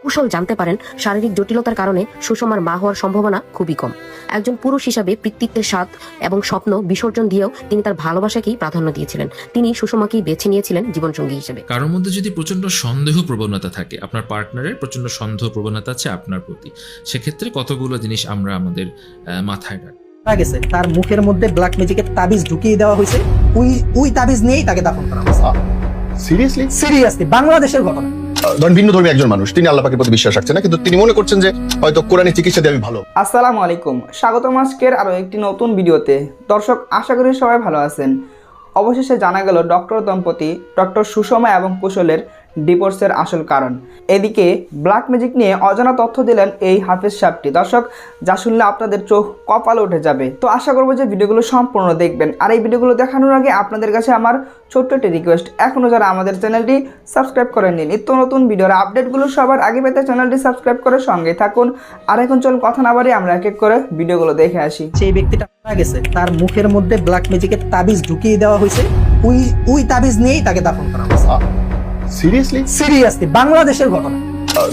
কুশল জানতে পারেন শারীরিক জটিলতার কারণে সুষমার মা হওয়ার সম্ভাবনা খুবই কম। একজন পুরুষ হিসাবে পিতৃত্বের স্বাদ এবং স্বপ্ন বিসর্জন দিয়েও তিনি তার ভালোবাসাকেই প্রাধান্য দিয়েছিলেন। তিনি সুষমাকেই বেছে নিয়েছিলেন জীবনসঙ্গী হিসেবে। কারোর মধ্যে যদি প্রচন্ড সন্দেহ প্রবণতা থাকে, আপনার পার্টনারের প্রচন্ড সন্দেহ প্রবণতা আছে আপনার প্রতি, সেক্ষেত্রে কতগুলো জিনিস আমরা আমাদের মাথায় রাখি। গেছে তার মুখের মধ্যে ব্ল্যাক ম্যাজিকের তাবিজ ঢুকিয়ে দেওয়া হয়েছে, ওই তাবিজ নিয়েই তাকে দাফন করা হয়েছে। সিরিয়াসলি বাংলাদেশের ঘটনা। ধরেন ভিন্ন ধর্মী একজন মানুষ, তিনি আল্লাহ পাকের প্রতি বিশ্বাস রাখছেন না, কিন্তু তিনি মনে করছেন যে হয়তো কোরআনে চিকিৎসা দিয়ে আমি ভালো। আসসালামু আলাইকুম, স্বাগতম আজকের আরো একটি নতুন ভিডিওতে। দর্শক, আশা করি সবাই ভালো আছেন। অবশেষে জানা গেল ডক্টর দম্পতি ডক্টর সুষমা এবং কুশলের ডিভোর্সের আসল কারণ। এদিকে ব্ল্যাক ম্যাজিক নিয়ে অজানা তথ্য দিলেন এই হাফেজ সাহেবটি। দর্শক, যা শুনলে আপনাদের চোখ কপালে উঠে যাবে। তো আশা করবো যে ভিডিওগুলো সম্পূর্ণ দেখবেন। আর এই ভিডিওগুলো দেখানোর আগে আপনাদের কাছে আমার ছোট্ট একটি রিকোয়েস্ট, এখনও যারা আমাদের চ্যানেলটি সাবস্ক্রাইব করেননি, নিত্য নতুন ভিডিওর আপডেটগুলো সবার আগে পেতে চ্যানেলটি সাবস্ক্রাইব করে সঙ্গে থাকুন। আর এখন চলুন কথা না বাড়িয়ে আমরা এক এক করে ভিডিওগুলো দেখে আসি। সেই ব্যক্তিটা মারা গেছে, তার মুখের মধ্যে ব্ল্যাক ম্যাজিকের তাবিজ ঢুকিয়ে দেওয়া হয়েছে, ওই তাবিজ নিয়েই তাকে দাফন করা হয়েছে। সিরিয়াসলি বাংলাদেশের ঘটনা।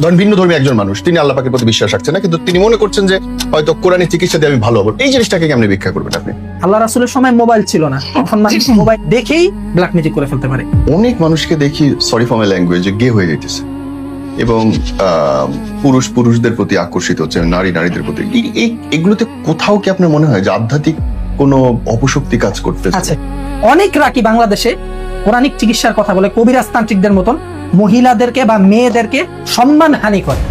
ধরেন ভিন্ন ধর্মী একজন মানুষ, তিনি আল্লাহ পাকের প্রতি বিশ্বাস রাখছেন না, কিন্তু তিনি মনে করছেন যে হয়তো কোরআনে চিকিৎসা দিয়ে আমি ভালো হবো। এই জিনিসটাকে কেমনে ব্যাখ্যা করবেন আপনি? আল্লাহ রাসূলের সময় মোবাইল ছিল না, এখন মানুষ মোবাইল দেখেই ব্ল্যাক ম্যাজিক করে ফেলতে পারে। অনেক মানুষকে দেখি, সরি ফর মাই ল্যাঙ্গুয়েজ, গে হয়ে যাইতেছে এবং পুরুষদের প্রতি আকর্ষিত হচ্ছে, নারীদের প্রতি। এগুলোতে কোথাও কি আপনার মনে হয় যে আধ্যাত্মিক কোনো অপশক্তি কাজ করতেছে? আচ্ছা, অনেক রাকি বাংলাদেশে কোরআনিক চিকিৎসার কথা বলে কবিরাজ তান্ত্রিকদের মতন মহিলাদেরকে বা মেয়েদেরকে সম্মান হানি করে।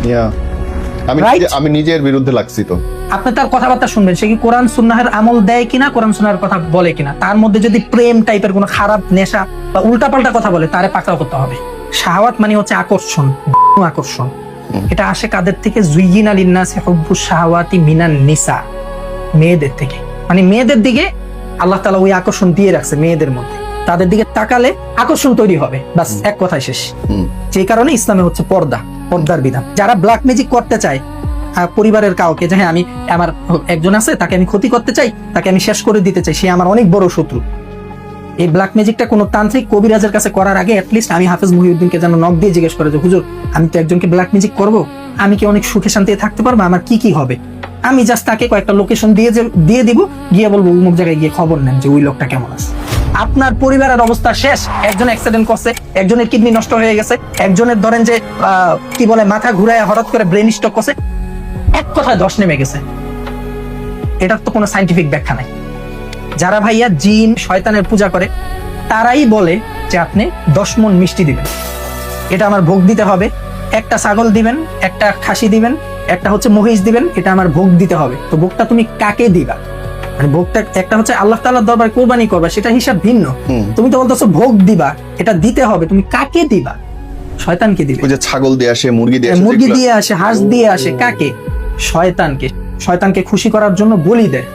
আমি নিজের বিরুদ্ধে লাগছি। তো আপনি তার কথাবার্তা শুনবেন, সে কি কোরআন সুন্নাহের আমল দেয় কিনা, কোরআন সুন্নাহের কথা বলে কিনা। তার মধ্যে যদি প্রেম টাইপের কোনো খারাপ নেশা বা উল্টাপাল্টা কথা বলে, তারে পাকড়াও করতে হবে। শাহওয়াত মানে হচ্ছে আকর্ষণ। এটা আসে কাদের থেকে? জুইয়িনা লিন্নাসি হুব্বুশ শাহওয়াতি মিনান নিসা, মেয়েদের থেকে। মানে মেয়েদের দিকে আল্লাহ তাআলা ওই আকর্ষণ দিয়ে রাখছে মেয়েদের মধ্যে। তাদের দিকে তাকালে আকর্ষণ তৈরি হবে, বাস এক কথায় শেষ। যে কারণে ইসলামে হচ্ছে পর্দার বিধান। যারা ব্ল্যাক ম্যাজিক করতে চায় পরিবারের কাউকে, যে হ্যাঁ আমি আমার একজন আছে, তাকে আমি ক্ষতি করতে চাই, তাকে আমি শেষ করে দিতে চাই, সে আমার অনেক বড় শত্রু। এই ব্ল্যাক ম্যাজিকটা কোনো তান্ত্রিক কবিরাজের কাছে করার আগে অ্যাটলিস্ট আমি হাফেজ মুহিউদ্দিনকে যেন নক দিয়ে জিজ্ঞেস করে যে হুজুর, আমি তো একজনকে ব্ল্যাক ম্যাজিক করবো, আমি কি অনেক সুখে শান্তিতে থাকতে পারবো? আমার কি হবে? আমি জাস্ট তাকে কয়েকটা লোকেশন দিয়ে দিব, গিয়ে বলবো অমুক জায়গায় গিয়ে খবর নেন যে ওই লোকটা কেমন আছে। আপনার পরিবারের অবস্থা শেষ। একজন অ্যাক্সিডেন্ট করছে, একজনের কিডনি নষ্ট হয়ে গেছে, একজনের ধরেন যে কি বলে মাথা ঘুরায় হঠাৎ করে ব্রেন স্ট্রোক করছে, এক কথায় ধস নেমে গেছে। এটার তো কোনো সায়েন্টিফিক ব্যাখ্যা নাই। যারা ভাইয়া জিন শয়তানের পূজা করে, তারাই বলে যে আপনি 10 মণ মিষ্টি দিবেন, এটা আমার ভোগ দিতে হবে। একটা ছাগল দিবেন, একটা খাসি দিবেন, একটা হচ্ছে মহিষ দিবেন, এটা আমার ভোগ দিতে হবে। তো ভোগটা তুমি কাকে দিবা? মানে ভোগটা একটা হচ্ছে আল্লাহ তাআলার দরবারে কুরবানি করবা, সেটা হিসাব ভিন্ন। তুমি তো বলতেছো ভোগ দিবা, এটা দিতে হবে, তুমি কাকে দিবা? শয়তানকে দিবে। ওই যে ছাগল দিয়ে আসে, মুরগি দিয়ে আসে, হাঁস দিয়ে আসে, কাকে? শয়তানকে খুশি করার জন্য বলি দেয়।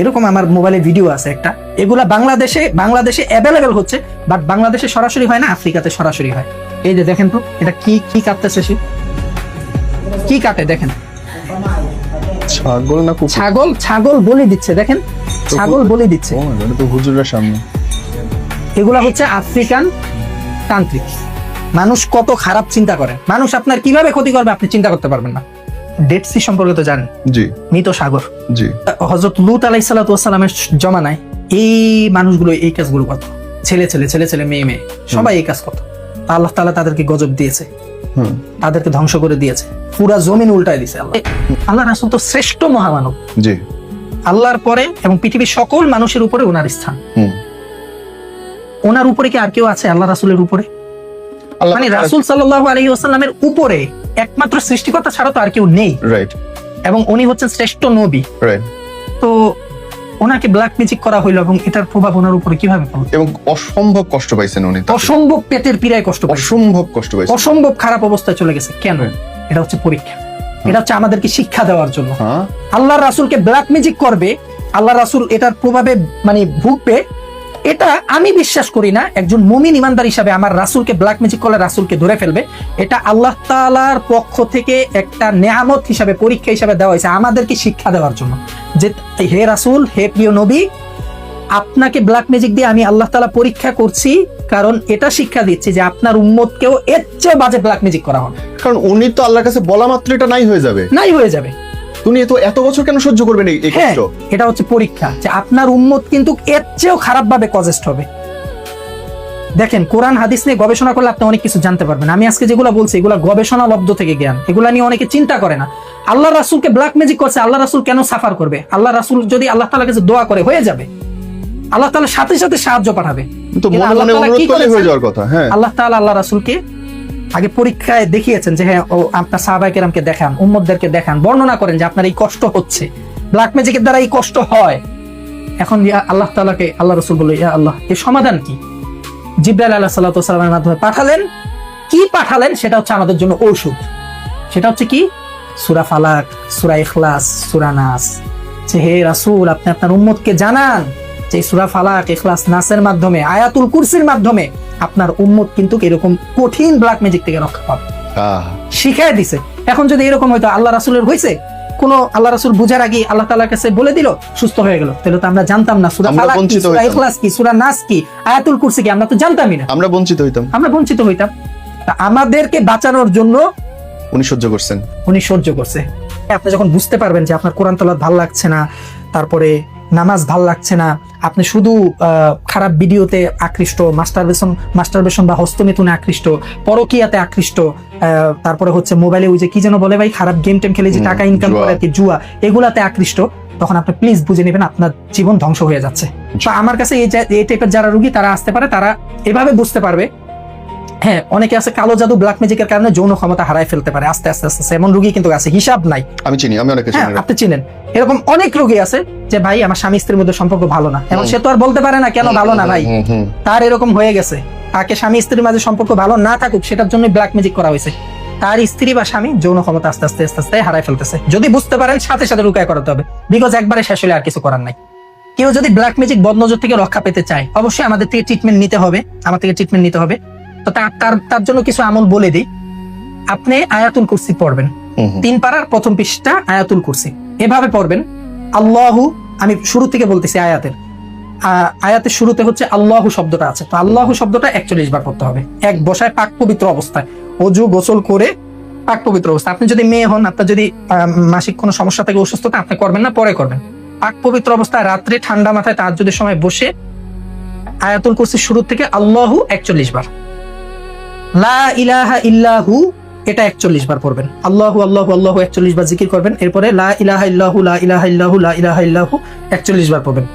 এরকম আমার মোবাইলে ভিডিও আছে একটা। এগুলা বাংলাদেশে অ্যাভেলেবেল হচ্ছে, বাট বাংলাদেশে সরাসরি হয় না, আফ্রিকাতে সরাসরি হয়। এই যে দেখেন তো, এটা কি কাটতেছে, সে কি কাটে দেখেন। ছাগল না কুকুর? ছাগল বলি দিচ্ছে, দেখেন ছাগল বলি দিচ্ছে। তো হুজুরের সামনে। এগুলা হচ্ছে আফ্রিকান তান্ত্রিক। মানুষ কত খারাপ চিন্তা করে, মানুষ আপনার কিভাবে ক্ষতি করবে আপনি চিন্তা করতে পারবেন না। ডেড সি সম্পর্কে তো জানেন, জি, মৃত সাগর। জি, হযরত লূত আলাইহিস সালাতু ওয়াস সালামের জমানায় এই মানুষগুলো এই কাজগুলো করত। ছেলে মেয়ে সবাই এই কাজ করত। আল্লাহ তাআলা তাদেরকে গজব দিয়েছে, তাদেরকে ধ্বংস করে দিয়েছে, পুরা জমিন উল্টায় দিয়েছে। আল্লাহ রাসূল তো শ্রেষ্ঠ মহামানব, জি, আল্লাহর পরে এবং পৃথিবীর সকল মানুষের উপরে ওনার স্থান। ওনার উপরে কি আর কেউ আছে আল্লাহ রাসূলের উপরে? মানে রাসূল সাল্লাল্লাহু আলাইহি ওয়াসাল্লামের উপরে একমাত্র সৃষ্টিকর্তা ছাড়া তো আর কেউ নেই, রাইট? এবং উনি হচ্ছেন শ্রেষ্ঠ নবী, রাইট? তো ওনাকে ব্ল্যাক ম্যাজিক করা হইলো এবং এটার প্রভাব ওনার উপরে কিভাবে পড়লো? এবং অসম্ভব কষ্ট পাইছেন উনি, অসম্ভব পেটের পীড়ায় কষ্ট পাইছেন, অসম্ভব খারাপ অবস্থায় চলে গেছে। কেন? এটা হচ্ছে পরীক্ষা, এটা হচ্ছে আমাদেরকে শিক্ষা দেওয়ার জন্য। আল্লাহর রাসূলকে ব্ল্যাক ম্যাজিক করবে, আল্লাহর রাসূল এটার প্রভাবে মানে ভুগবে, এটা আমি বিশ্বাস করি না। একজন মুমিন ইমানদার হিসাবে আমার রাসূলকে ব্ল্যাক ম্যাজিক করলে রাসূলকে ধরে ফেলবে, এটা আল্লাহ তাআলার পক্ষ থেকে একটা নেয়ামত হিসাবে, পরীক্ষা হিসাবে দেওয়া হয়েছে আমাদেরকে শিক্ষা দেওয়ার জন্য যে হে রাসূল, হে প্রিয় নবী, আপনাকে ব্ল্যাক ম্যাজিক দিয়ে আমি আল্লাহ তাআলা পরীক্ষা করছি কারণ এটা শিক্ষা দিচ্ছে যে আপনার উম্মতকেও এর চেয়ে বাজে ব্ল্যাক ম্যাজিক করা হবে, কারণ উনি তো আল্লাহর কাছে বলা মাত্র এটা নাই হয়ে যাবে। নাই হয়ে যাবে। উনি এত বছর কেন সহ্য করবেন এই হ্যাঁ, কষ্ট? এটা হচ্ছে পরীক্ষা যে আপনার উম্মত কিন্তু এর চেয়েও খারাপ ভাবে কজেস্ট হবে। দেখেন, কোরআন হাদিস নিয়ে গবেষণা করলে আপনি অনেক কিছু জানতে পারবেন। আমি আজকে যেগুলো বলছি এগুলো গবেষণা লব্ধ থেকে জ্ঞান, এগুলা নিয়ে অনেকে চিন্তা করে না। আল্লাহ রাসূলকে ব্ল্যাক ম্যাজিক করছে, আল্লাহ রাসূল কেন সাফার করবে? আল্লাহ রাসূল যদি আল্লাহ তাআলার কাছে দোয়া করে হয়ে যাবে, আল্লাহ তাআলা সাথে সাথে সাহায্য পাঠাবে। তো কিন্তু মনে আল্লাহ মনে তাআলা অনুরোধ কি করলে করেছেন? হয়ে যাওয়ার কথা। হ্যাঁ, আল্লাহ তাআলা আল্লাহ রাসূলকে আগে পরীক্ষায় দেখিয়েছেন যে হ্যাঁ, ও আপনার সাহাবায়ে কেরামকে দেখান, উম্মতদেরকে দেখান, বর্ণনা করেন যে আপনার এই কষ্ট হচ্ছে, ব্ল্যাক ম্যাজিকের দ্বারা এই কষ্ট হয়। এখন আল্লাহ তাআলাকে আল্লাহ রাসূল বলে, ইয়া আল্লাহ, এর সমাধান কি? জিবরাইল আলাইহিস সালাতু ওয়াস সালামের মাধ্যমে পাঠালেন। কি পাঠালেন? সেটা হচ্ছে আমাদের জন্য ঔষধ। সেটা হচ্ছে কি? সূরা ফালাক, সূরা ইখলাস, সূরা নাস। যে হে রাসূল, আপনি আপনার উম্মতকে জানান যে সূরা ফালাক, ইখলাস, নাসের মাধ্যমে, আয়াতুল কুরসির মাধ্যমে আপনার উম্মত কিন্তু এরকম কঠিন ব্ল্যাক ম্যাজিক থেকে রক্ষা পাবে। শিখায় দিছে। এখন যদি এরকম হয়তো আল্লাহ রাসূলের হয়েছে, কোন আল্লাহ রাসূল বুঝার আগে আল্লাহ তাআলার কাছে বলে দিল, সুস্থ হয়ে গেল, তাহলে তো আমরা জানতাম না সূরা আমরা ফালাক কি, বঞ্চিত সূরা হইতাম। ইখলাস কি, সূরা নাস কি, আয়াতুল কুরসি কি, আমরা তো জানতামই না, আমরা বঞ্চিত হইতাম। আমরা বঞ্চিত হইতাম। তা আমাদেরকে বাঁচানোর জন্য উনি সহ্য করছেন। উনি সহ্য করছে। আপনি যখন বুঝতে পারবেন যে আপনার কোরআন তেলাওয়াত ভালো লাগছে না, তারপরে নামাজ ভালো লাগছে না, আপনি শুধু খারাপ ভিডিওতে আকৃষ্ট, মাস্টারবেশন বা হস্তমিথুনে আকৃষ্ট, পরকীয়াতে আকৃষ্ট, তারপরে হচ্ছে মোবাইলে ওই যে কি যেন বলে ভাই, খারাপ গেম টেম খেলে যে টাকা ইনকাম করে আর কি, জুয়া, এগুলাতে আকৃষ্ট, তখন আপনি প্লিজ বুঝে নেবেন আপনার জীবন ধ্বংস হয়ে যাচ্ছে। তো আমার কাছে এই টাইপের যারা রোগী তারা আসতে পারে, তারা এভাবে বুঝতে পারবে। হ্যাঁ, অনেকে আছে কালো জাদু, ব্ল্যাক ম্যাজিকের কারণে যৌন ক্ষমতা হারায় ফেলতে পারে আস্তে আস্তে আস্তে। এমন রোগী কিন্তু আছে, হিসাব নাই। আমি চিনি, আমি অনেকে হ্যাঁ, চিনি। আপনি চিনেন এরকম অনেক রোগী আছে যে ভাই আমার স্বামী স্ত্রীর মধ্যে সম্পর্ক ভালো না, এবং সে তো আর বলতে পারে না কেন ভালো না ভাই, তার এরকম হয়ে গেছে। তাকে স্বামী স্ত্রীর মাঝে সম্পর্ক ভালো না থাকুক, সেটার জন্য ব্ল্যাক ম্যাজিক করা হয়েছে। তার স্ত্রী বা স্বামী যৌন ক্ষমতা আস্তে আস্তে আস্তে আস্তে হারায় ফেলতেছে। যদি বুঝতে পারেন সাথে সাথে রুকায় করাতে হবে, বিকজ একবারে শেষ হলে আর কিছু করার নাই। কেউ যদি ব্ল্যাক ম্যাজিক বদনজর থেকে রক্ষা পেতে চায়, অবশ্যই আমাদের থেকে ট্রিটমেন্ট নিতে হবে, আমার থেকে ট্রিটমেন্ট নিতে হবে। তো তার জন্য কিছু আমল বলে দিই। আপনি আয়াতুল কুরসি পড়বেন, 3 পারার প্রথম পৃষ্ঠা আয়াতুল কুরসি এভাবে পড়বেন। আল্লাহু, আমি শুরু থেকে বলতেছি, আয়াতের শুরুতে হচ্ছে আল্লাহু শব্দটা আছে, তো আল্লাহু শব্দটা 41 বার পড়তে হবে এক বসায়, পাক পবিত্র অবস্থায়, অজু গোসল করে পাক পবিত্র অবস্থা। আপনি যদি মেয়ে হন, আপনার যদি মাসিক কোনো সমস্যা থাকে, অসুস্থতা, আপনি করবেন না, পরে করবেন। পাক পবিত্র অবস্থায় রাত্রে ঠান্ডা মাথায় তাহাজ্জুদের সময় বসে আয়াতুল কুরসির শুরু থেকে আল্লাহু 41 বার, লা ইলাহা ইল্লাহু এটা 41 বার পড়বেন, আল্লাহু আল্লাহু আল্লাহু 41 বার জিকির করবেন। এরপরে লা ইলাহা ইল্লাহু লা ইলাহা ইল্লাহু লা ইলাহা ইল্লাহু 41 বার পড়বেন।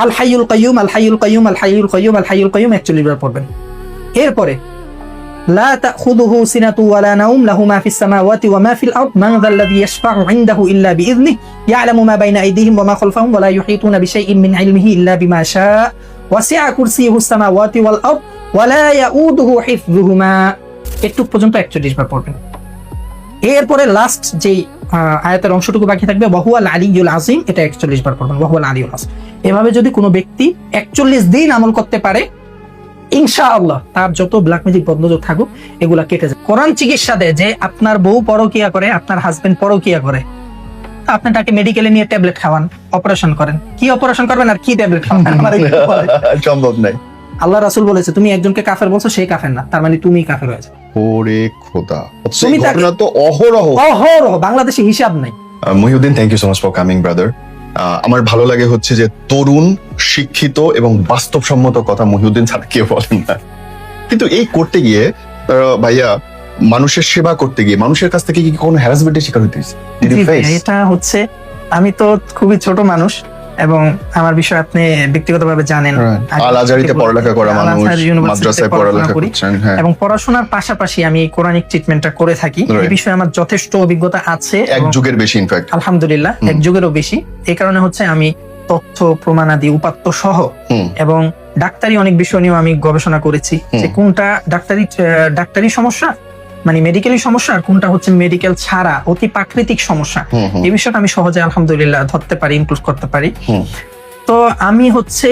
আল হাইয়ুল কাইয়ুম আল হাইয়ুল কাইয়ুম আল হাইয়ুল কাইয়ুম আল হাইয়ুল কাইয়ুম 41 বার পড়বেন। এরপরে লা তাখুযুহু সিনাতু ওয়া লা নাওম লাহু মা ফিস সামাওয়াতি ওয়া মা ফিল আরদ মান যাল্লাযী ইয়াশফা'ু 'ইনদাহু ইল্লা বিইযনিহি ইয়া'লামু মা বাইনা আইদিহিম ওয়া মা খালফাহুম ওয়া লা ইউহীতুনা বিশাইইন মিন 'ইলমিহি ইল্লা বিমা শা'a ওয়াসি'a কুরসিয়ুহুস সামাওয়াতি ওয়াল আরদ ওয়া লা ইয়াউদুহু হিফযুহুমা। এটুক পর্যন্ত 41 বার পড়বেন। এরপরে লাস্ট যে আয়াতের অংশটুকু বাকি থাকবে, ওয়াহুয়াল আলিয়্যুল আযীম, এটা 41 বার পড়বেন, ওয়াহুয়াল আলিয়্যুল আযীম। এভাবে যদি কোনো ব্যক্তি 41 দিন আমল করতে পারে, ইনশাআল্লাহ তার যত ব্ল্যাক ম্যাজিক বদনজর থাকুক এগুলা কেটে যায়। কোরআন চিকিৎসা দেয় যে আপনার বউ পরকিয়া করে, আপনার হাজবেন্ড পরকিয়া করে, আপনি তাকে মেডিকেলে নিয়ে ট্যাবলেট খাওয়ান, অপারেশন করেন। কি অপারেশন করবেন আর কি ট্যাবলেট খাওয়ান? সম্ভব নাই। আল্লাহ রাসূল বলেছে, তুমি একজনকে কাফের বলছো, সেই কাফের না, তার মানে তুমি কাফের হয়ে যাবে। ওরে খোদা, তুমি এই তাকে- ঘটনা তো অহরহ। বাংলাদেশে হিসাব নাই। Mohiuddin, thank you so much for coming brother. আমার ভালো লাগে হচ্ছে যে তরুণ, শিক্ষিত এবং বাস্তবসম্মত কথা মহিউদ্দিন ছাড়া কেউ বলেন না। কিন্তু এই করতে গিয়ে ভাইয়া, মানুষের সেবা করতে গিয়ে মানুষের কাছ থেকে কি কোনো হ্যারাসমেন্টের শিকার হইতে হয়েছে? Did you G, face? এটা হচ্ছে, আমি তো খুবই ছোট মানুষ এবং আমার বিষয়ে আপনি ব্যক্তিগতভাবে জানেন। Right. আল আজহারিতে পড়ালেখা করা মানুষ, আল-আজহার ইউনিভার্সিটিতে মাদ্রাসায় পড়াশোনা পড়ালেখা করি। করছেন। হ্যাঁ, এবং পড়াশোনার পাশাপাশি আমি এই কোরআনিক ট্রিটমেন্টটা করে থাকি। এই Right. বিষয়ে আমার যথেষ্ট অভিজ্ঞতা আছে, এক এবং যুগের বেশি ইনফ্যাক্ট। আলহামদুলিল্লাহ এক যুগেরও বেশি। এই কারণে হচ্ছে আমি তথ্য প্রমাণাদি উপাত্ত সহ এবং ডাক্তারি অনেক বিষয় নিয়েও আমি গবেষণা করেছি, যে কোনটা ডাক্তারি সমস্যা, মানে মেডিকেলি সমস্যা, আর কোনটা হচ্ছে মেডিকেল ছাড়া অতি প্রাকৃতিক সমস্যা। এই বিষয়টা আমি সহজে আলহামদুলিল্লাহ ধরতে পারি, ইনক্লুড করতে পারি। তো আমি হচ্ছে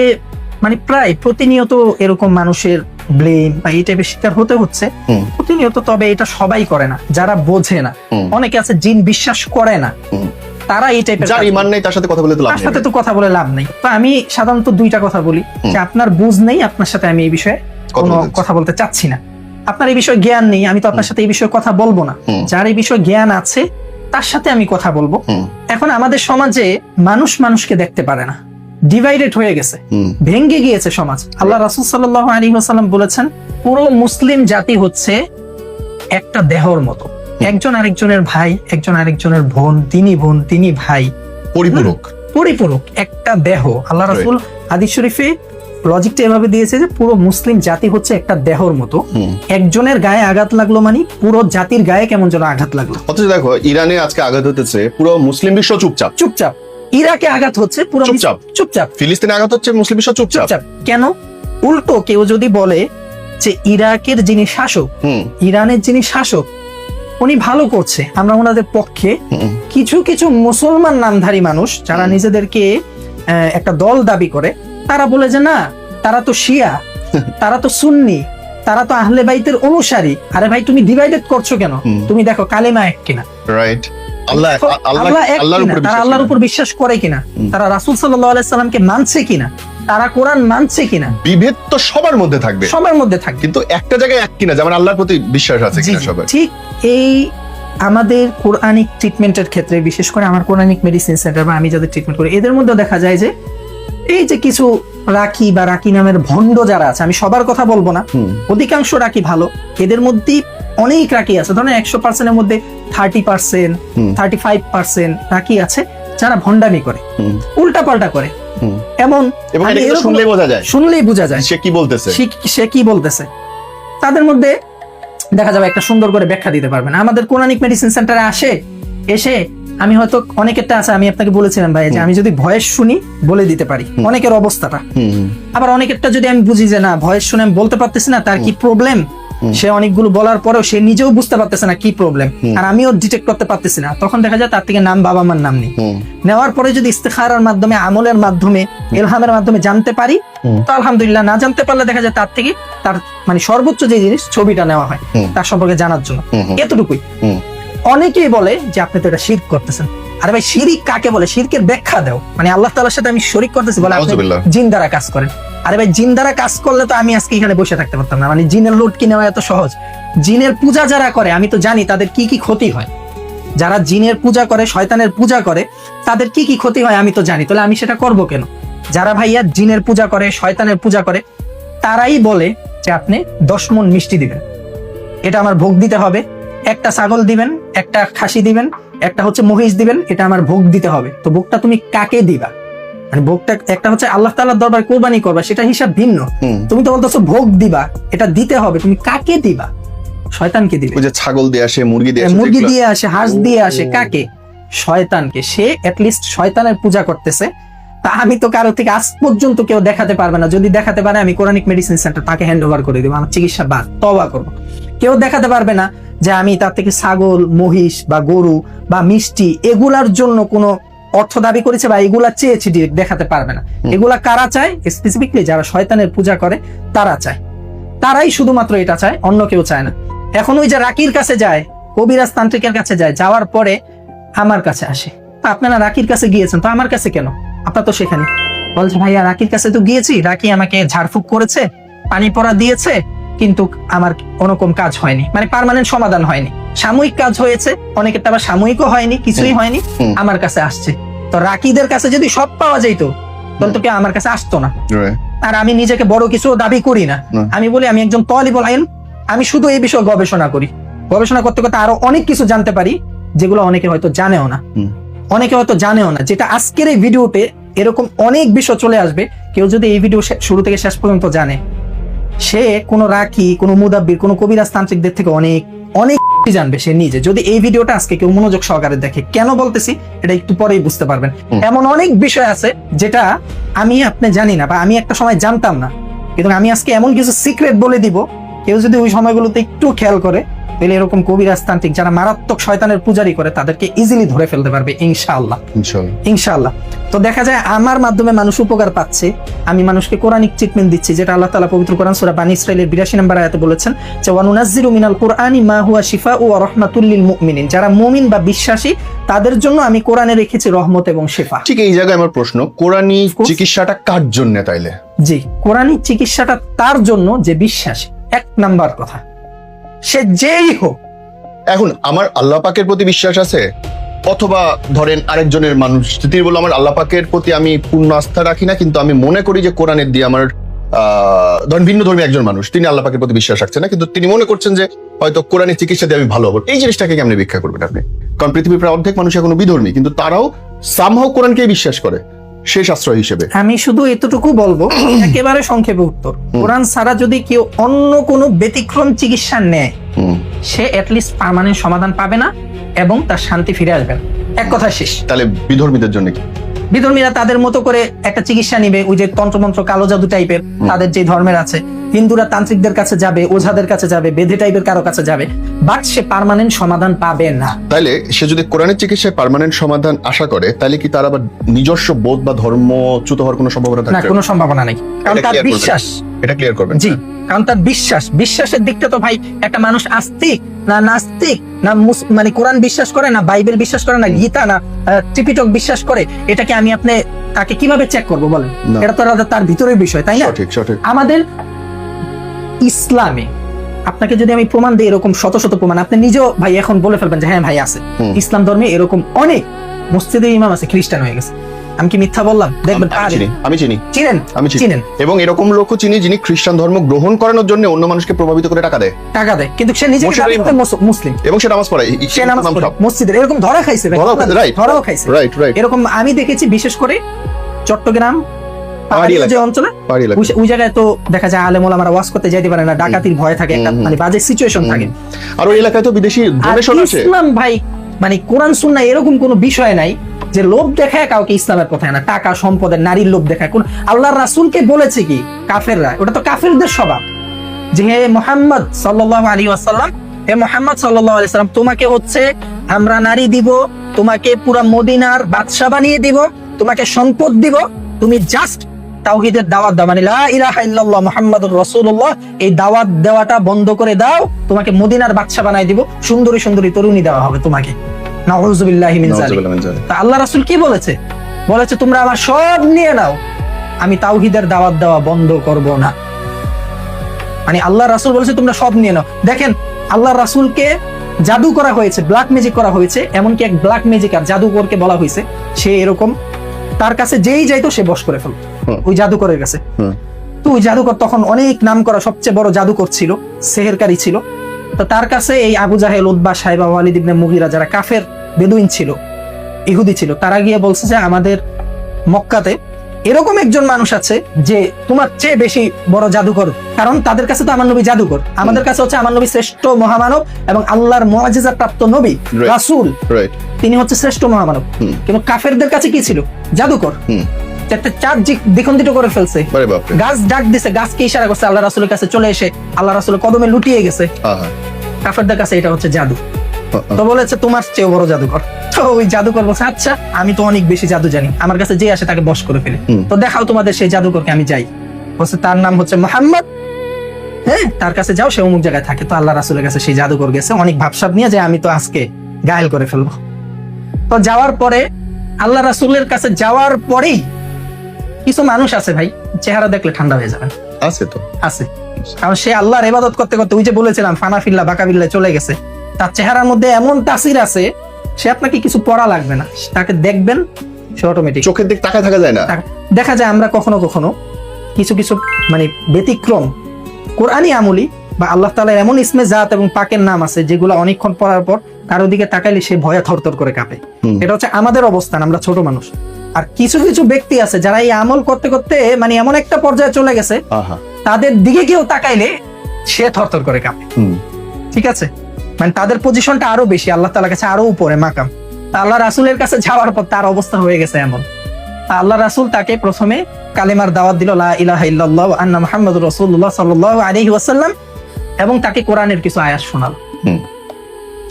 মানে প্রায় প্রতিনিয়ত এরকম মানুষের ব্লেম বা এই টাইপের শিকার হতে হচ্ছে প্রতিনিয়ত। তবে এটা সবাই করে না, যারা বোঝে না। অনেকে আছে জিন বিশ্বাস করে না, তারা এই টাইপের, যার ইমান নেই তার সাথে কথা বলে তো লাভ তার নেই। সাথে তো কথা বলে লাভ নেই। তো আমি সাধারণত দুইটা কথা বলি, যে আপনার বুঝ নেই, আপনার সাথে আমি এই বিষয়ে কোনো বলতে কথা বলতে চাচ্ছি না। আপনার এই বিষয়ে জ্ঞান নেই, আমি তো আপনার সাথে এই বিষয়ে কথা বলবো না। যার এই বিষয়ে জ্ঞান আছে তার সাথে আমি কথা বলবো। এখন আমাদের সমাজে মানুষ মানুষকে দেখতে পারে না, ডিভাইডেড হয়ে গেছে, ভেঙ্গে গিয়েছে সমাজ। আল্লাহ রাসূল সাল্লাল্লাহু আলাইহি ওয়াসাল্লাম বলেছেন, পুরো মুসলিম জাতি হচ্ছে একটা দেহর মতো, একজন আরেকজনের ভাই, একজন আরেকজনের বোন, তিনি বোন তিনি ভাই, পরিপূরক একটা দেহ। আল্লাহ রাসূল হাদিস শরীফে লজিকটা এভাবে দিয়েছে যে পুরো মুসলিম জাতি হচ্ছে একটা দেহর মতো, একজনের গায়ে আঘাত লাগলো মানে পুরো জাতির গায়ে কেমন যেন আঘাত লাগলো। অথচ দেখো ইরানে আজকে আঘাত হতেছে, পুরো মুসলিম বিশ্ব চুপচাপ। ইরাকে আঘাত হচ্ছে পুরো চুপচাপ। ফিলিস্তিনে আঘাত হচ্ছে, মুসলিম বিশ্ব চুপচাপ। কেন? উল্টো কেউ যদি বলে যে ইরাকের যিনি শাসক, ইরানের যিনি শাসক, উনি ভালো করছে, আমরা ওনাদের পক্ষে, কিছু কিছু মুসলমান নামধারী মানুষ যারা নিজেদেরকে একটা দল দাবি করে, তারা বলে যে না, তারা তো শিয়া, তারা তো সুন্নি, তারা তো আহলে বাইতের অনুসারী। আরে ভাই, তুমি ডিভাইডেড করছো কেন? তুমি দেখো কালেমা এক কিনা, রাইট? তারা আল্লাহর উপর বিশ্বাস করে কিনা, তারা রাসূল সাল্লাল্লাহু আলাইহি সাল্লামকে মানছে কিনা, তারা কোরআন মানছে কিনা। বিভেদ তো সবার মধ্যে থাকবে, কিন্তু একটা জায়গায় এক কিনা, যেমন আল্লাহর প্রতি বিশ্বাস আছে কিনা সবার। ঠিক এই আমাদের কোরআনিক ট্রিটমেন্টের ক্ষেত্রে, বিশেষ করে আমার কোরআনিক মেডিসিন সেন্টার বা আমি যাদের ট্রিটমেন্ট করি, এদের মধ্যে দেখা যায় যে এই যে কিছু রাকি বা রাকি নামের ভণ্ড যারা আছে, আমি সবার কথা বলবো না, অধিকাংশ রাকি ভালো, এদের মধ্যে অনেক রাকি আছে, ধরেন 100%-এর মধ্যে 30%, 35% রাকি আছে যারা ভণ্ডামি করে, উল্টা পাল্টা করে। শুনলেই বোঝা যায় সে কি বলতেছে। তাদের মধ্যে দেখা যাবে একটা সুন্দর করে ব্যাখ্যা দিতে পারবে না। আমাদের কোরআনিক মেডিসিন সেন্টারে এসে আমি হয়তো, অনেকেরটা আছে, আমি আপনাকে বলেছিলাম ভাই, যে আমি যদি ভয়েস শুনি বলে দিতে পারি অনেকের অবস্থাটা, আবার অনেকেরটা যদি আমি বুঝি যে না, ভয়েস শুনে আমি বলতে পারতেছি না তার কি প্রবলেম, সে অনেকগুলো বলার পরেও সে নিজেও বুঝতে পারতেছে না কি প্রবলেম, আর আমিও ডিটেক্ট করতে পারতেছি না, তখন দেখা যায় তার থেকে নাম বাবা মার নাম নেওয়ার পরে যদি ইস্তেখারার মাধ্যমে, আমলের মাধ্যমে, ইলহামের মাধ্যমে জানতে পারি তো আলহামদুলিল্লাহ। না জানতে পারলে দেখা যায় তার থেকে তার মানে সর্বোচ্চ যে জিনিস, ছবিটা নেওয়া হয় তার সম্পর্কে জানার জন্য, এতটুকুই। অনেকেই বলে যে আপনি তো এটা শিরক করতেছেন। আরে ভাই, শিরিক কাকে বলে? শিরকের ব্যাখ্যা দাও। মানে আল্লাহ তাআলার সাথে আমি শরীক করতেছি বলে আপনি জিন দ্বারা কাজ করেন। আরে ভাই, জিন দ্বারা কাজ করলে তো আমি আজকে এখানে বসে থাকতে পারতাম না। মানে জিনের লোড কি নেওয়া এত সহজ? জিনের পূজা যারা করে, আমি তো জানি তাদের কি কি ক্ষতি হয়। যারা জিনের পূজা করে, শয়তানের পূজা করে, তাদের কি কি ক্ষতি হয় আমি তো জানি, তাহলে আমি সেটা করব কেন? যারা ভাইয়া জিনের পূজা করে, শয়তানের পূজা করে, তারাই বলে যে আপনি 10 মণ মিষ্টি দিবেন, এটা আমার ভোগ দিতে হবে, একটা ছাগল দিবেন, একটা খাসি দিবেন, একটা হচ্ছে মহিষ দিবেন, এটা আমার ভোগ দিতে হবে। তো ভোগটা তুমি কাকে দিবা? মানে ভোগটা একটা হচ্ছে আল্লাহ তাআলার দরবারে কোরবানি করবা, সেটা হিসাব ভিন্ন। তুমি তো বলতেছো ভোগ দিবা, এটা দিতে হবে, তুমি কাকে দিবা? শয়তানকে দিবে। ওই যে ছাগল দিয়ে আসে, মুরগি দিয়ে আসে, হাঁস দিয়ে আসে, কাকে? শয়তানকে। সে এটলিস্ট শয়তানের পূজা করতেছে। তা আমি তো কারো থেকে আজ পর্যন্ত কেউ দেখাতে পারবে না, যদি দেখাতে পারে আমি কোরআনিক মেডিসিন সেন্টার তাকে হ্যান্ড ওভার করে দেবো, আমার চিকিৎসা বাদ, তওবা করবো। কেউ দেখাতে পারবে না যে আমি তার থেকে ছাগল, মহিষ বা গরু বা মিষ্টি এগুলার জন্য কোনো অর্থ দাবি করেছে বা এগুলা চেয়েছি, দেখাতে পারবে না। এগুলা কারা চায়? স্পেসিফিকলি যারা শয়তানের পূজা করে তারা চায়, তারাই শুধুমাত্র এটা চায়, অন্য কেউ চায় না। এখন ওই যে রাকির কাছে যায়, কবিরাজ তান্ত্রিকের কাছে যায়, যাওয়ার পরে আমার কাছে আসে। আপনারা রাকির কাছে গিয়েছেন, তো আমার কাছে কেন? আপনার তো সেখানে বলছে ভাইয়া রাকির কাছে তো গিয়েছি, রাকি আমাকে ঝাড়ফুঁক করেছে, পানি পড়া দিয়েছে, কিন্তু আমার কোনোরকম কাজ হয়নি, মানে পার্মানেন্ট সমাধান হয়নি, সাময়িক কাজ হয়েছে, অনেকের আবার সাময়িকও হয়নি, কিছুই হয়নি, আমার কাছে আসছে। তো রাকিদের কাছে যদি সব পাওয়া যাইতো তাহলে তো কেউ আমার কাছে আসতো না। আর আমি নিজেকে বড় কিছু দাবি করি না, আমি বলি আমি একজন তালিবুল ইলম, আমি শুধু এই বিষয়ে গবেষণা করি, গবেষণা করতে করতে আরো অনেক কিছু জানতে পারি যেগুলো অনেকে হয়তো জানেও না, যেটা আজকের এই ভিডিওতে এরকম অনেক বিষয় চলে আসবে। কেউ যদি এই ভিডিও শুরু থেকে শেষ পর্যন্ত জানে, সে কোনো রাকি, কোনো মুদাব্বির, কোনো কবিরাজ তান্ত্রিকদের থেকে অনেক অনেক জানবে সে নিজে, যদি এই ভিডিওটা আজকে কেউ মনোযোগ সহকারে দেখে। কেন বলতেছি এটা একটু পরেই বুঝতে পারবেন। এমন অনেক বিষয় আছে যেটা আপনি জানি না বা আমি একটা সময় জানতাম না, কিন্তু আমি আজকে এমন কিছু সিক্রেট বলে দিব, কেউ যদি ওই সময়গুলোতে একটু খেয়াল করে তাহলে এরকম কবিরাজ তান্ত্রিক যারা মারাত্মক শয়তানের পূজারি করে তাদেরকে ইজিলি ধরে ফেলতে পারবে ইনশাআল্লাহ। তো দেখা যায় আমার মাধ্যমে মানুষ উপকার পাচ্ছে, আমি মানুষকে কোরআনিক ট্রিটমেন্ট দিচ্ছি, যেটা আল্লাহ তাআলা পবিত্র কোরআন সূরা বানী ইসরাঈলের 82 নম্বর আয়াতে বলেছেন যে ওয়ানুনাজ্জিলু মিনাল কুরআনি মা হুয়া শিফাউ ওয়া রাহমাতুল লিল মুমিনিন, যারা মুমিন বা বিশ্বাসী তাদের জন্য আমি কোরআনে রেখেছি রহমত এবং শিফা। ঠিক এই জায়গায় আমার প্রশ্ন, কোরআনি চিকিৎসাটা কার জন্য তাইলে? জি, কোরআনিক চিকিৎসাটা তার জন্য যে বিশ্বাস, এক নাম্বার কথা, সে যেই হোক। এখন আমার আল্লাহ পাকের প্রতি বিশ্বাস আছে, অথবা ধরেন আরেকজনের মানুষ, তিনি বললো আমার আল্লাহ পাকের প্রতি আমি পূর্ণ আস্থা রাখি না, কিন্তু আমি মনে করি যে কোরআনের দিয়ে আমার ধরেন ভিন্ন ধর্মী একজন মানুষ, তিনি আল্লাহ পাকের প্রতি বিশ্বাস রাখছেন না, কিন্তু তিনি মনে করছেন যে হয়তো কোরআনের চিকিৎসা দিয়ে আমি ভালো হবো। এই জিনিসটাকে কেমনে ব্যাখ্যা করবেন আপনি? কারণ পৃথিবীর প্রায় অর্ধেক মানুষ এখনো বিধর্মী, কিন্তু তারাও সামহাও কোরআনকেই বিশ্বাস করে শেষ আশ্রয় হিসেবে। আমি শুধু এতটুকু বলবো, একেবারে সংক্ষেপে উত্তর, কোরআন ছাড়া যদি কেউ অন্য কোনো ব্যতিক্রম চিকিৎসা নেয়, সে অ্যাটলিস্ট পার্মানেন্ট সমাধান পাবে না এবং তার শান্তি ফিরে আসবে না। এক কথা শেষ। তাহলে বিধর্মীদের জন্য কি? বিধর্মীরা তাদের মতো করে একটা চিকিৎসা নিবে, ওই যে তন্ত্রমন্ত্র কালো জাদু টাইপের তাদের যে ধর্মের আছে। হিন্দুরা তান্ত্রিকদের কাছে যাবে, ওঝাদের কাছে যাবে, বেদে টাইপের কারো কাছে যাবে, বাট সে পার্মানেন্ট সমাধান পাবে না। তাহলে সে যদি কোরআনের চিকিৎসায় পার্মানেন্ট সমাধান আশা করে, তাহলে কি তার আবার নিজস্ব বোধ বা ধর্মচ্যুত হওয়ার কোনো সম্ভাবনা না, থাকে? কোনো সম্ভাবনা নেই, কারণ এটা তার clear করবেন? বিশ্বাস। এটা ক্লিয়ার করবেন? জি, কারণ তার বিশ্বাসের দিকটা তো ভাই, একটা মানুষ আস্তিক না নাস্তিক, না মানে কোরআন বিশ্বাস করে না, বাইবেল বিশ্বাস করে না, গীতা না ত্রিপিটক বিশ্বাস করে, এটাকে আমি আপনি তাকে কিভাবে চেক করবো বলেন? না। এটা তো তার ভিতরের বিষয়, তাই না? সঠিক সঠিক। আমাদের ইসলামে আপনাকে যদি আমি প্রমাণ দিই, এরকম শত শত প্রমাণ, আপনি নিজেও ভাই এখন বলে ফেলবেন যে হ্যাঁ ভাই আছে। ইসলাম ধর্মে এরকম অনেক মসজিদের ইমাম আছে খ্রিস্টান হয়ে গেছে। আমি কি মিথ্যা বললাম? দেখবেন আমি চিনি, চিনেন, আমি চিনেন। এবং এরকম লোকও চিনি যিনি খ্রিস্টান ধর্ম গ্রহণ করানোর জন্য অন্য মানুষকে প্রভাবিত করে টাকা দেয়, কিন্তু সে নিজে মুসলিম এবং সে নামাজ পড়ে, সে নামাজ পড়ে মসজিদের। এরকম ধরা খাইছে ভাই, ধরাও খাইছে। Right right. এরকম আমি দেখেছি, বিশেষ করে চট্টগ্রাম পাহাড়ি যে অঞ্চলে, ওই জায়গায় তো দেখা যায় আলেম ওলামারা ওয়াজ করতে যাইতে পারে না, ডাকাতির ভয় থাকে, একটা মানে বাজে সিচুয়েশন থাকে। আর ওই এলাকায় তো বিদেশি ডোনেশন আছে। ইসলাম ভাই মানে কোরআন সুন্নাহ এরকম কোনো বিষয় নাই যে লোভ দেখায় কাউকে ইসলামের পথে না, টাকা সম্পদের, নারীর লোভ দেখায়। কোন আল্লাহর রাসূলকে বলেছে কি কাফেররা? ওটা তো কাফেরদের স্বভাব, যে হে মুহাম্মদ সাল্লাল্লাহু আলাইহি ওয়াসাল্লাম, হে মুহাম্মদ সাল্লাল্লাহু আলাইহি ওয়াসাল্লাম, তোমাকে হচ্ছে আমরা নারী দিব, তোমাকে পুরা মদিনার বাদশা বানিয়ে দিব, তোমাকে সম্পদ দিব, তুমি জাস্ট তাওহীদের দাওয়াত দাও, মানে লা ইলাহা ইল্লাল্লাহ মুহাম্মাদুর রাসূলুল্লাহ, এই দাওয়াত দেওয়াটা বন্ধ করে দাও, তোমাকে মদিনার বাদশা বানাই দিব, সুন্দরী সুন্দরী তরুণী দেওয়া হবে তোমাকে। নাউযুবিল্লাহি মিন যালিক। তা আল্লাহ রাসূল কি বলেছে? বলেছে তোমরা আমার সব নিয়ে নাও, আমি তাওহীদের দাওয়াত দেওয়া বন্ধ করব না। মানে আল্লাহ রাসূল বলেছে তোমরা সব নিয়ে নাও। দেখেন আল্লাহ রাসূলকে জাদু করা হয়েছে, ব্ল্যাক ম্যাজিক করা হয়েছে, এমনকি এক ব্ল্যাক ম্যাজিকার জাদুকরকে বলা হয়েছে, সে এরকম তার কাছে যেই যাইতো সে বশ করে ফেলতো ওই জাদুকরের কাছে। তো ওই জাদুকর তখন অনেক নাম করা সবচেয়ে বড় জাদুকর ছিল, সেহেরকারী ছিল। তো তার কাছে এই আবু জাহেল, উতবা, সাইবা, ওয়ালিদ ইবনে মুগিরা, যারা কাফের বেদুইন ছিল, ইহুদি ছিল, তারা গিয়ে বলছে যে আমাদের মক্কাতে এরকম একজন মানুষ আছে যে তোমার চেয়ে বেশি বড় জাদুকর। কারণ তাদের কাছে তো আমার নবী জাদুকর, আমাদের কাছে হচ্ছে আমার নবী শ্রেষ্ঠ মহামানব এবং আল্লাহর মুআজিজা প্রাপ্ত নবী রাসূল, তিনি হচ্ছে শ্রেষ্ঠ মহামানব। কিন্তু কাফেরদের কাছে কি ছিল? জাদুকর। চার দ্বিখণ্ডিত করে ফেলছে, গাছ ডাক দিছে, গাছকে ইশারা করছে আল্লাহ রাসূলের কাছে চলে এসে আল্লাহ রাসূলের কদমে লুটিয়ে গেছে। কাফেরদের কাছে এটা হচ্ছে জাদু। তো বলেছে তোমার চেয়ে বড় জাদুকর। তো ওই জাদুকর বলছে আচ্ছা আমি তো অনেক বেশি জাদু জানি, আমার কাছে যে আসে তাকে বশ করে ফেলে, তো দেখাও তোমাদের সেই জাদুকরকে, আমি যাই। বলছে তার নাম হচ্ছে মুহাম্মদ, হ্যাঁ তার কাছে যাও, সে অমুক জায়গায় থাকে। তো আল্লাহ রাসূলের কাছে সেই জাদুকর গেছে অনেক ভাবসাব নিয়ে, যে আমি তো আজকে ঘায়েল করে ফেলবো। তো যাওয়ার পরে আল্লাহ রাসূলের কাছে যাওয়ার পরেই কিছু মানুষ আছে ভাই, চেহারা দেখলে ঠান্ডা হয়ে যাবে। আছে তো আছে, কারণ সে আল্লাহর ইবাদত করতে করতে, ওই যে বলেছিলাম ফানাফিল্লা বাকাবিল্লায় চলে গেছে, তার চেহারার মধ্যে এমন তাসির আছে, সে আপনাকে কিছু পড়া লাগবে না, তাকে দেখবেন সে অটোমেটিক। চোখের দিক তাকায় থাকা যায় না। দেখা যায় আমরা কখনো কখনো কিছু কিছু মানে ব্যতিক্রম কোরআনী আমলি বা আল্লাহ তাআলার এমন ইসমে জাত এবং পাকের নাম আছে যেগুলো অনেকক্ষণ পড়ার পর কারো দিকে তাকাইলে সে ভয়ে থরথর করে কাঁপে। এটা হচ্ছে আমাদের অবস্থান, আমরা ছোট মানুষ। আর কিছু কিছু ব্যক্তি আছে যারা এই আমল করতে করতে মানে এমন একটা পর্যায়ে চলে গেছে, তাদের দিকে কেউ তাকাইলে সে থরথর করে কাঁপে। ঠিক আছে, মানে তাদের পজিশনটা আরো বেশি, আল্লাহ তাআলার কাছে আরো উপরে মাকাম। আল্লাহ রাসূলের কাছে যাওয়ার পর তার অবস্থা হয়ে গেছে এমন। আল্লাহ রাসূল তাকে প্রথমে কালেমার দাওয়াত দিল, লা ইলাহা ইল্লাল্লাহ ওয়া আন্না মুহাম্মাদুর রাসূলুল্লাহ সাল্লাল্লাহু আলাইহি ওয়াসাল্লাম, এবং তাকে কোরআনের কিছু আয়াত শোনাল।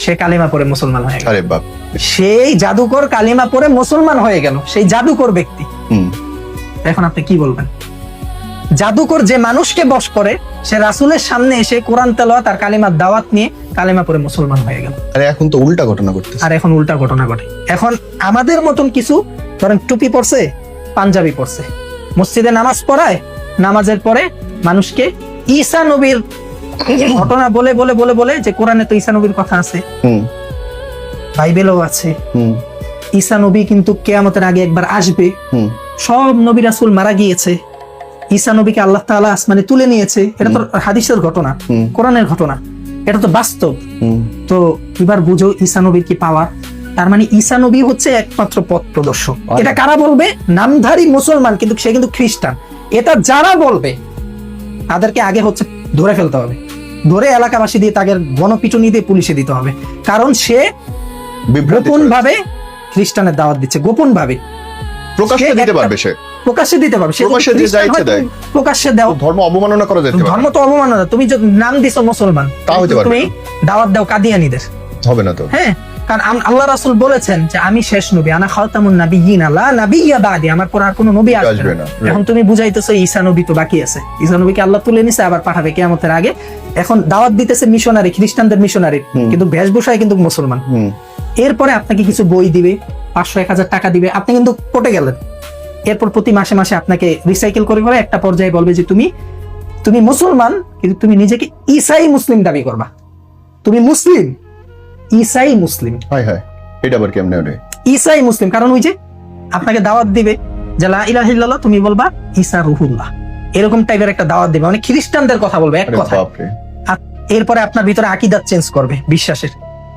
সে কালিমা পড়ে মুসলমান হয়ে গেল। আরে বাপ, সেই জাদুকর কালিমা পড়ে মুসলমান হয়ে গেল, সেই জাদুকর ব্যক্তি। এখন আপনি কি বলবেন? জাদুকর যে মানুষকে বশ করে, সে রাসূলের সামনে এসে কোরআন তেলাওয়াত আর কালিমার দাওয়াত নিয়ে কালিমা পড়ে মুসলমান হয়ে গেল। আরে এখন তো উল্টা ঘটনা ঘটতেছে। আর এখন উল্টা ঘটনা ঘটে। এখন আমাদের মতন কিছু ধরেন টুপি পরছে, পাঞ্জাবি পরছে, মসজিদে নামাজ পড়ায়, নামাজের পরে মানুষকে ঈসা নবীর ঘটনা বলে বলে বলে বলে যে কোরআনে তো ঈসা নবীর কথা আছে, হুম বাইবেলও আছে, হুম ঈসা নবী কিন্তু কিয়ামতের আগে একবার আসবে, হুম সব নবী রাসূল মারা গিয়েছে, ঈসা নবীকে আল্লাহ তাআলা আসমানে তুলে নিয়েছে, এটা তো হাদিসের ঘটনা, হুম। কোরআনের ঘটনা, এটা তো বাস্তব। হুম তো এবার বুঝো ঈসা নবীর কি পাওয়ার। তার মানে ঈসা নবী হচ্ছে একমাত্র পথ প্রদর্শক। এটা কারা বলবে? নামধারী মুসলমান কিন্তু সে কিন্তু খ্রিস্টান। এটা যারা বলবে তাদেরকে আগে হচ্ছে ধরে ফেলতে হবে, ধরে এলাকাবাসী দিয়ে তাদের গণপিটুনি দিয়ে পুলিশে দিতে হবে, কারণ সে বিভ্রান্তি গোপন ছড়াচ্ছে। ভাবে খ্রিস্টানের দাওয়াত দিচ্ছে, গোপন ভাবে প্রকাশ্যে সে দিতে একটা- পারবে সে, প্রকাশ্যে দিতে পারবে। সে যদি প্রকাশ্যে যে খ্রিস্টান যা ইচ্ছে হয়, দেয়। তুমি প্রকাশ্যে দাও, ধর্ম অবমাননা করা যেতে পারে ধর্ম তো অবমাননা। তুমি যদি নাম দিছো মুসলমান, তা হতে পারবে তুমি দাওয়াত দাও কাদিয়ানীদের, হবে না তো। হ্যাঁ, কারণ আল্লাহ রাসূল বলেছেন যে আমি শেষ নবী, আনা খাতামুন নাবিয়্যিন লা নাবিয়্যা বাদি, আমার পর আর কোনো নবী আসবে আসবে না। না। এখন তুমি বুঝাইতেছো ঈসা নবী তো বাকি আছে, ঈসা নবীকে আল্লাহ তুলে নিছে, আবার পাঠাবে কিয়ামতের আগে। এখন দাওয়াত দিতেছে মিশনারি, খ্রিস্টানদের মিশনারি, কিন্তু বেশভূষায় কিন্তু মুসলমান। হুম এরপরে আপনাকে কিছু বই দিবে, 500-1000 টাকা দিবে, আপনি কিন্তু পটে গেলেন। এরপর প্রতি মাসে মাসে আপনাকে রিসাইকেল করে করে একটা পর্যায়ে বলবে যে তুমি মুসলমান, কিন্তু তুমি নিজেকে ঈসাই মুসলিম দাবি করবা। তুমি মুসলিম, ঈসাই মুসলিম, হায় হায়, এটা আবার কেমনে রে? ঈসাই মুসলিম। কারণ ওই যে আপনাকে দাওয়াত দিবে যে লা ইলাহা ইল্লাল্লাহ, তুমি বলবা ঈসা রুহুল্লাহ, এরকম টাইপের একটা দাওয়াত দিবে, মানে খ্রিস্টানদের কথা বলবে এক আরে কথা। বাপ রে। আর এরপরে আপনার ভিতরে আকীদাত চেঞ্জ করবে, বিশ্বাসের,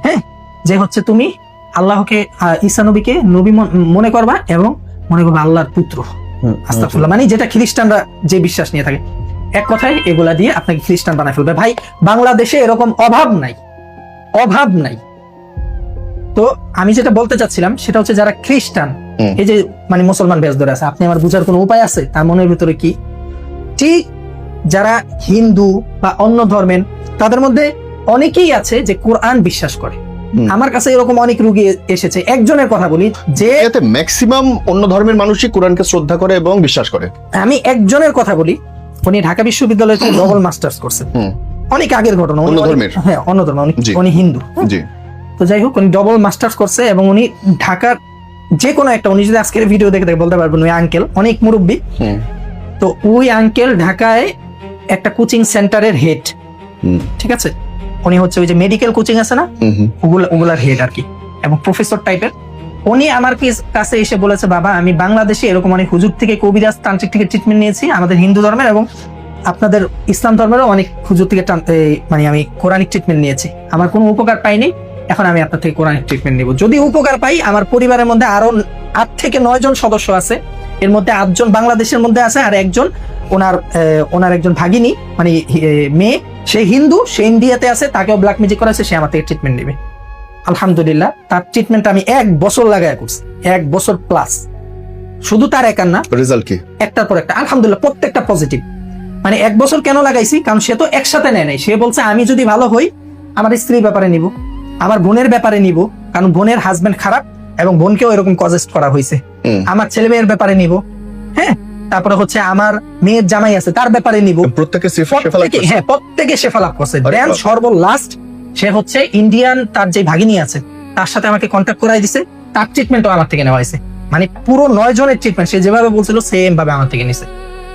হ্যাঁ, যে হচ্ছে তুমি আল্লাহকে ঈসা নবীকে নবী মনে করবা এবং মনে করবা আল্লাহর পুত্র। হুম, আস্তাগফিরুল্লাহ, মানে যেটা খ্রিস্টানরা যে বিশ্বাস নিয়ে থাকে, এক কথায় এগুলা দিয়ে আপনাকে খ্রিস্টান বানায় ফেলবে। ভাই, বাংলাদেশে এরকম অভাব নাই, অভাব নাই। তো আমি যেটা বলতে চাচ্ছিলাম সেটা হচ্ছে যারা খ্রিস্টান, হুম। এই যে মানে মুসলমান বেশ ধরে আছে, আপনি আমার বুঝার কোনো উপায় আছে তার মনের ভিতরে কি? ঠিক যারা হিন্দু বা অন্য ধর্মের, তাদের মধ্যে অনেকেই আছে যে কোরআন বিশ্বাস করে। হুম। আমার কাছে এরকম অনেক রুগী এসেছে। একজনের কথা বলি, যে এতে ম্যাক্সিমাম অন্য ধর্মের মানুষই কোরআনকে শ্রদ্ধা করে এবং বিশ্বাস করে। আমি একজনের কথা বলি, উনি ঢাকা বিশ্ববিদ্যালয়ে ডবল মাস্টার্স করছেন, হুম অনেক আগের ঘটনা। উনি অন্য অনেক- ধর্মের? হ্যাঁ, অন্য ধর্ম, জি। উনি হিন্দু। জি। তো যাই হোক, উনি ডবল মাস্টার্স করছে এবং উনি ঢাকার যে কোনো একটা, উনি যদি আজকের ভিডিও দেখে দেখে বলতে পারবেন, ওই আঙ্কেল অনেক মুরব্বী। হুম তো ওই আঙ্কেল ঢাকায় একটা কোচিং সেন্টারের হেড, হুম ঠিক আছে? উনি হচ্ছে ওই যে মেডিকেল কোচিং আছে না, হুম হুম। ওগুলার হেড আর কি, এবং প্রফেসর টাইপের। উনি আমার কাছে এসে বলেছে, বাবা আমি বাংলাদেশে এরকম অনেক হুজুর থেকে, কবিরাজ, তান্ত্রিক থেকে ট্রিটমেন্ট নিয়েছি, আমাদের হিন্দু ধর্মের এবং আপনাদের ইসলাম ধর্মেরও অনেক হুজুর থেকে মানে আমি কোরআনিক ট্রিটমেন্ট নিয়েছি, আমার কোনো উপকার পাইনি। এখন আমি আপনার থেকে কোরআনিক ট্রিটমেন্ট নিব। যদি উপকার পাই, আমার পরিবারের মধ্যে আরো 8 থেকে 9 জন সদস্য আছে, এর মধ্যে 8 জন বাংলাদেশের মধ্যে আছে, আর একজন ওনার একজন ভাগিনী, মানে মেয়ে, সে হিন্দু, সে ইন্ডিয়াতে আছে, তাকেও ব্ল্যাক ম্যাজিক করেছে, সে আমার থেকে ট্রিটমেন্ট নেবে। আলহামদুলিল্লাহ, তার ট্রিটমেন্ট আমি 1 বছর লাগায় করছি, 1 বছর প্লাস। শুধু তার একার না, রেজাল্ট কি? একটার পর একটা, আলহামদুলিল্লাহ, প্রত্যেকটা পজিটিভ। মানে 1 বছর কেন লাগাইছি? কারণ সে তো একসাথে নেয় নাই। সে বলছে আমি যদি ভালো হই, আমার স্ত্রীর ব্যাপারে নিব, আমার বোনের ব্যাপারে নিব, কারণ বোনের হাজবেন্ড খারাপ এবং বোনকেও এরকম কজেস্ট করা হয়েছে, হুম। আমার ছেলে মেয়ের ব্যাপারে নিব, হ্যাঁ, তারপরে হচ্ছে আমার মেয়ের জামাই আছে তার ব্যাপারে নিব। প্রত্যেকে প্রত্যেকে শেফা লাভ করছে। আরে দেন বাবা। সর্বলাস্ট সে হচ্ছে ইন্ডিয়ান, তার যে ভাগিনী আছে তার সাথে আমাকে কন্ট্যাক্ট করাই দিছে, তার ট্রিটমেন্টও আমার থেকে নেওয়া হয়েছে। মানে পুরো 9 জনের ট্রিটমেন্ট সে যেভাবে বলছিল সেম ভাবে আমার থেকে নিছে।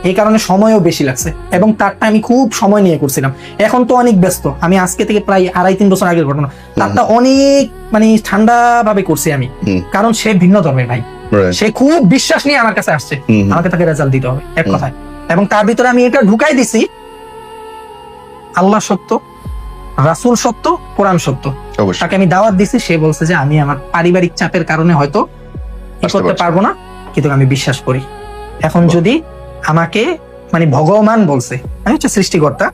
এই কারণে সময়ও বেশি লাগছে এবং তারটা আমি খুব সময় নিয়ে করছিলাম। এখন তো অনেক ব্যস্ত, আমি আজকে থেকে প্রায় 2.5-3 বছর আগের ঘটনা। তারটা অনেক মানে ঠান্ডা ভাবে করছি আমি, হুম। কারণ সে ভিন্ন ধর্মের ভাই, Right. সে খুব বিশ্বাস নিয়ে আমার কাছে আসছে, হুম। আমাকে তাকে রেজাল্ট দিতে হবে, এক হুম। কথায়। এবং তার ভিতরে আমি এটা ঢুকাই দিছি, আল্লাহ সত্য, রাসূল সত্য, কোরআন সত্য। অবশ্যই। তাকে আমি দাওয়াত দিছি, সে বলছে যে আমি আমার পারিবারিক চাপের কারণে হয়তো আসতে করতে পারছি পারবো না, কিন্তু আমি বিশ্বাস করি। এখন বাহ। যদি আমাকে মানে ভগবান বলছে, আমি হচ্ছে সৃষ্টিকর্তা,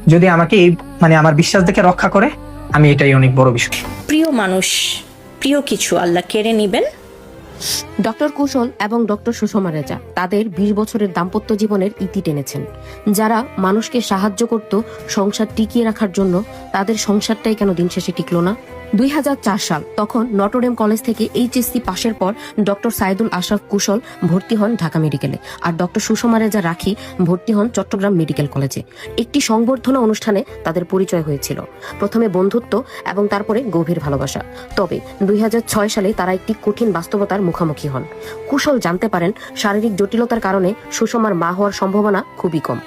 যদি আমাকে এই মানে আমার বিশ্বাস দেখে রক্ষা করে, আমি এটাই অনেক বড় বিষয়। প্রিয় মানুষ, প্রিয় কিছু আল্লাহ কেড়ে নিবেন। ডক্টর কুশল এবং ডক্টর সুষমা রেজা তাদের 20 বছরের দাম্পত্য জীবনের ইতি টেনেছেন। যারা মানুষকে সাহায্য করত সংসার টিকিয়ে রাখার জন্য, তাদের সংসারটাই কেন দিন শেষে টিকলো না? 2004 সাল, তখন নটরডেম কলেজ থেকে এইচএসসি পাশের পর ডক্টর সাইদুল আশরাফ কুশল ভর্তি হন ঢাকা মেডিকেলে, আর ডক্টর সুষমা রেজা রাখি ভর্তি হন চট্টগ্রাম মেডিকেল কলেজে। একটি সংবর্ধনা অনুষ্ঠানে তাদের পরিচয় হয়েছিল, প্রথমে বন্ধুত্ব এবং তারপরে গভীর ভালোবাসা। তবে 2006 সালে তারা একটি কঠিন বাস্তবতার মুখোমুখি হন। কুশল জানতে পারেন শারীরিক জটিলতার কারণে সুষমার মা হওয়ার সম্ভাবনা খুবই কম।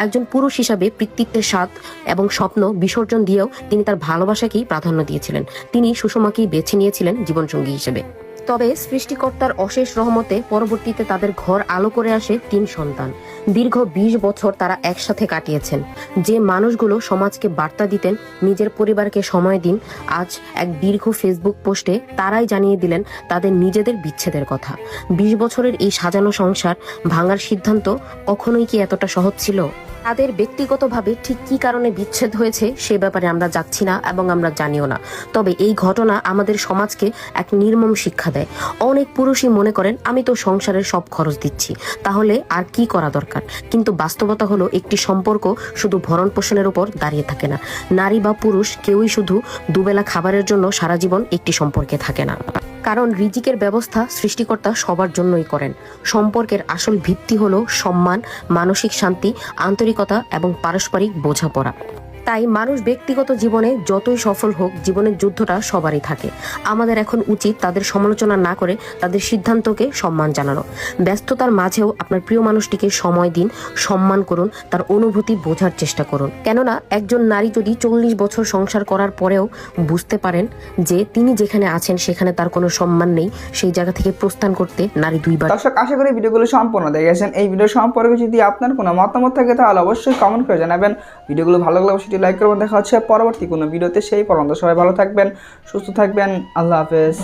একজন পুরুষ হিসাবে পিতৃত্বের স্বাদ এবং স্বপ্ন বিসর্জন দিয়েও তিনি তার ভালোবাসাকেই প্রাধান্য দিয়েছিলেন। তিনি সুষমাকেই বেছে নিয়েছিলেন জীবনসঙ্গী হিসেবে। তবে সৃষ্টিকর্তার অশেষ রহমতে পরবর্তীতে তাদের ঘর আলো করে আসে 3 সন্তান। দীর্ঘ 20 বছর তারা একসাথে কাটিয়েছেন। যে মানুষগুলো সমাজকে বার্তা দিতেন নিজের পরিবারকে সময় দিন, আজ এক দীর্ঘ ফেসবুক পোস্টে তারাই জানিয়ে দিলেন তাদের নিজেদের বিচ্ছেদের কথা। 20 বছরের এই সাজানো সংসার ভাঙার সিদ্ধান্ত কখনোই কি এতটা সহজ ছিল? তাদের ব্যক্তিগতভাবে ঠিক কি কারণে বিচ্ছেদ হয়েছে সে ব্যাপারে আমরা যাচ্ছি না এবং আমরা জানিও না। তবে এই ঘটনা আমাদের সমাজকে এক নির্মম শিক্ষা দেয়। অনেক পুরুষই মনে করেন আমি তো সংসারের সব খরচ দিচ্ছি, তাহলে আর কি করা দরকার। কিন্তু বাস্তবতা হলো একটি সম্পর্ক শুধু ভরণ পোষণের উপর দাঁড়িয়ে থাকে না। নারী বা পুরুষ কেউই শুধু দুবেলা খাবারের জন্য সারা জীবন একটি সম্পর্কে থাকে না। কারণ রিজিকের ব্যবস্থা সৃষ্টিকর্তা সবার জন্যই করেন। সম্পর্কের আসল ভিত্তি হলো সম্মান, মানসিক শান্তি, আন্তরিকতা এবং পারস্পরিক বোঝাপড়া। তাই মানুষ ব্যক্তিগত জীবনে যতই সফল হোক, জীবনের যুদ্ধটা সবারই থাকে। আমাদের এখন উচিত তাদের সমালোচনা না করে তাদের সিদ্ধান্তকে সম্মান জানানো। ব্যস্ততার মাঝেও আপনার প্রিয় মানুষটিকে সময় দিন, সম্মান করুন, তার অনুভূতি বোঝার চেষ্টা করুন। কেননা একজন নারী যদি 40 বছর সংসার করার পরেও বুঝতে পারেন যে তিনি যেখানে আছেন সেখানে তার কোনো সম্মান নেই, সেই জায়গা থেকে প্রস্থান করতে নারী 2 বার। দর্শক, আশা করি ভিডিওগুলো সম্পূর্ণ দেখেছেন। এই ভিডিও সম্পর্কে যদি আপনার কোনো মতামত থাকে তাহলে অবশ্যই কমেন্ট করে জানাবেন। ভিডিওগুলো ভালো লাগলে অবশ্যই লাইক করবেন। দেখা হচ্ছে পরবর্তী কোনো ভিডিওতে। সেই পর্যন্ত সবাই ভালো থাকবেন, সুস্থ থাকবেন। আল্লাহ হাফেজ।